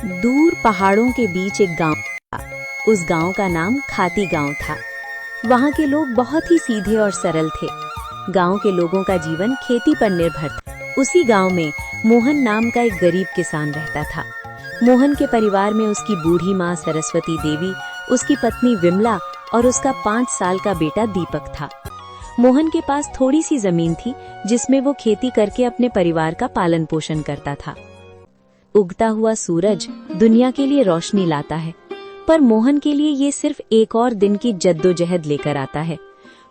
दूर पहाड़ों के बीच एक गांव था। उस गांव का नाम खाती गांव था। वहां के लोग बहुत ही सीधे और सरल थे। गांव के लोगों का जीवन खेती पर निर्भर था। उसी गांव में मोहन नाम का एक गरीब किसान रहता था। मोहन के परिवार में उसकी बूढ़ी माँ सरस्वती देवी, उसकी पत्नी विमला और उसका 5 साल का बेटा दीपक था। मोहन के पास थोड़ी सी जमीन थी जिसमें वो खेती करके अपने परिवार का पालन पोषण करता था। उगता हुआ सूरज दुनिया के लिए रोशनी लाता है, पर मोहन के लिए ये सिर्फ एक और दिन की जद्दोजहद लेकर आता है।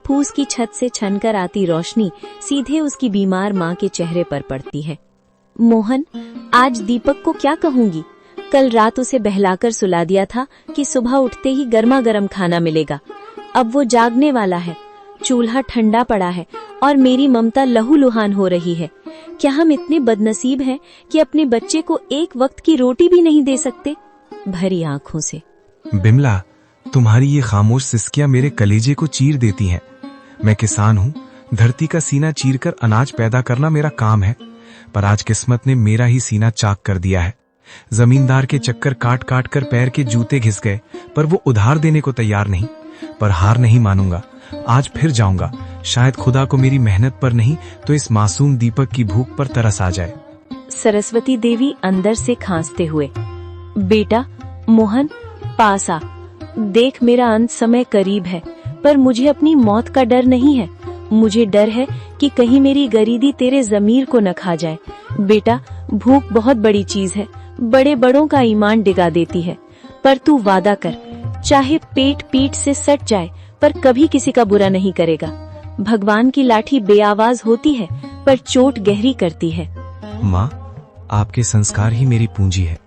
फूस की छत से छनकर आती रोशनी सीधे उसकी बीमार माँ के चेहरे पर पड़ती है। मोहन, आज दीपक को क्या कहूंगी? कल रात उसे बहलाकर सुला दिया था कि सुबह उठते ही गर्मा गर्म खाना मिलेगा। अब वो जागने वाला है, चूल्हा ठंडा पड़ा है और मेरी ममता लहूलुहान हो रही है। क्या हम इतने बदनसीब हैं कि अपने बच्चे को एक वक्त की रोटी भी नहीं दे सकते? भरी आंखों से। बिमला, तुम्हारी ये खामोश सिसकियां मेरे कलेजे को चीर देती हैं। मैं किसान हूँ, धरती का सीना चीरकर अनाज पैदा करना मेरा काम है, पर आज किस्मत ने मेरा ही सीना चाक कर दिया है। जमींदार के चक्कर काट काट कर पैर के जूते घिस गए, पर वो उधार देने को तैयार नहीं। पर हार नहीं मानूंगा, आज फिर जाऊंगा। शायद खुदा को मेरी मेहनत पर नहीं तो इस मासूम दीपक की भूख पर तरस आ जाए। सरस्वती देवी अंदर से खांसते हुए, बेटा मोहन, पास आ। देख, मेरा अंत समय करीब है, पर मुझे अपनी मौत का डर नहीं है। मुझे डर है कि कहीं मेरी गरीबी तेरे जमीर को न खा जाए। बेटा, भूख बहुत बड़ी चीज है, बड़े बड़ों का ईमान डिगा देती है। पर तू वादा कर, चाहे पेट पीठ से सट जाए पर कभी किसी का बुरा नहीं करेगा। भगवान की लाठी बेआवाज होती है पर चोट गहरी करती है। माँ, आपके संस्कार ही मेरी पूंजी है।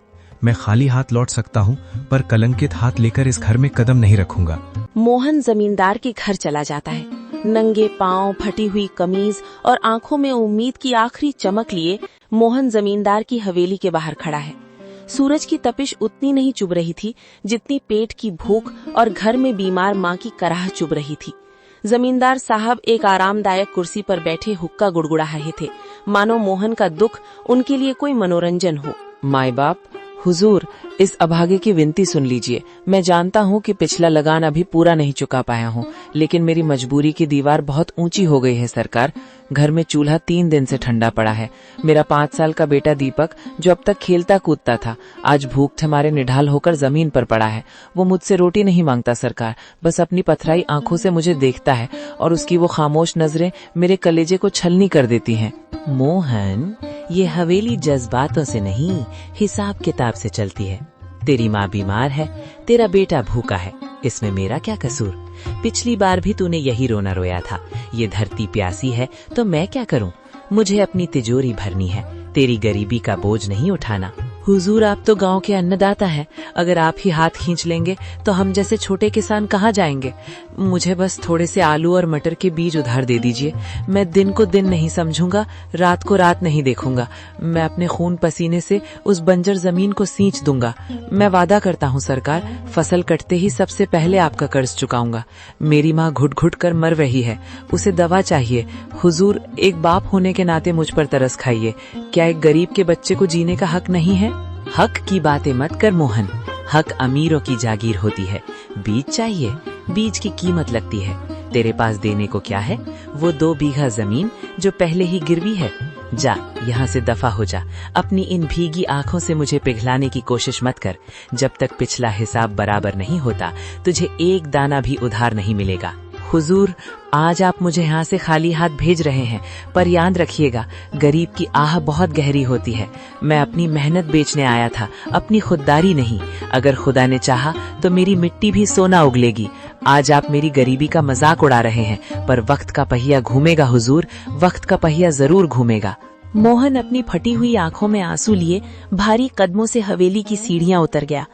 मैं खाली हाथ लौट सकता हूँ, पर कलंकित हाथ लेकर इस घर में कदम नहीं रखूंगा। मोहन जमींदार के घर चला जाता है। नंगे पांव, फटी हुई कमीज और आंखों में उम्मीद की आखिरी चमक लिए मोहन जमींदार की हवेली के बाहर खड़ा है। सूरज की तपिश उतनी नहीं चुभ रही थी जितनी पेट की भूख और घर में बीमार माँ की कराह चुभ रही थी। जमींदार साहब एक आरामदायक कुर्सी पर बैठे हुक्का गुड़गुड़ा रहे थे, मानो मोहन का दुख उनके लिए कोई मनोरंजन हो। माई बाप, हुजूर, इस अभागे की विनती सुन लीजिए। मैं जानता हूँ कि पिछला लगान अभी पूरा नहीं चुका पाया हूँ, लेकिन मेरी मजबूरी की दीवार बहुत ऊंची हो गई है सरकार। घर में चूल्हा 3 दिन से ठंडा पड़ा है। मेरा 5 साल का बेटा दीपक, जो अब तक खेलता कूदता था, आज भूख हमारे निढाल होकर जमीन पर पड़ा है। वो मुझसे रोटी नहीं मांगता सरकार, बस अपनी पथराई आंखों से मुझे देखता है और उसकी वो खामोश नजरें मेरे कलेजे को छलनी कर देती हैं। मोहन, ये हवेली जज्बातों से नहीं, हिसाब किताब से चलती है। तेरी माँ बीमार है, तेरा बेटा भूखा है, इसमें मेरा क्या कसूर? पिछली बार भी तूने यही रोना रोया था। ये धरती प्यासी है तो मैं क्या करूं? मुझे अपनी तिजोरी भरनी है, तेरी गरीबी का बोझ नहीं उठाना। हुजूर, आप तो गांव के अन्नदाता हैं। अगर आप ही हाथ खींच लेंगे तो हम जैसे छोटे किसान कहाँ जाएंगे? मुझे बस थोड़े से आलू और मटर के बीज उधार दे दीजिए। मैं दिन को दिन नहीं समझूंगा, रात को रात नहीं देखूंगा। मैं अपने खून पसीने से उस बंजर जमीन को सींच दूंगा। मैं वादा करता हूँ सरकार, फसल कटते ही सबसे पहले आपका कर्ज चुकाऊंगा। मेरी माँ घुट घुट कर मर रही है, उसे दवा चाहिए। हुजूर, एक बाप होने के नाते मुझ पर तरस खाइए। क्या एक गरीब के बच्चे को जीने का हक नहीं है? हक की बातें मत कर मोहन, हक अमीरों की जागीर होती है। बीज चाहिए, बीज की कीमत लगती है। तेरे पास देने को क्या है? वो 2 बीघा जमीन जो पहले ही गिरवी है। जा, यहाँ से दफा हो जा। अपनी इन भीगी आंखों से मुझे पिघलाने की कोशिश मत कर। जब तक पिछला हिसाब बराबर नहीं होता, तुझे एक दाना भी उधार नहीं मिलेगा। हुजूर, आज आप मुझे यहाँ से खाली हाथ भेज रहे हैं, पर याद रखिएगा, गरीब की आह बहुत गहरी होती है। मैं अपनी मेहनत बेचने आया था, अपनी खुददारी नहीं। अगर खुदा ने चाहा तो मेरी मिट्टी भी सोना उगलेगी। आज आप मेरी गरीबी का मजाक उड़ा रहे हैं, पर वक्त का पहिया घूमेगा हुजूर, वक्त का पहिया जरूर घूमेगा। मोहन अपनी फटी हुई आंखों में आंसू लिए भारी कदमों से हवेली की सीढ़ियां उतर गया।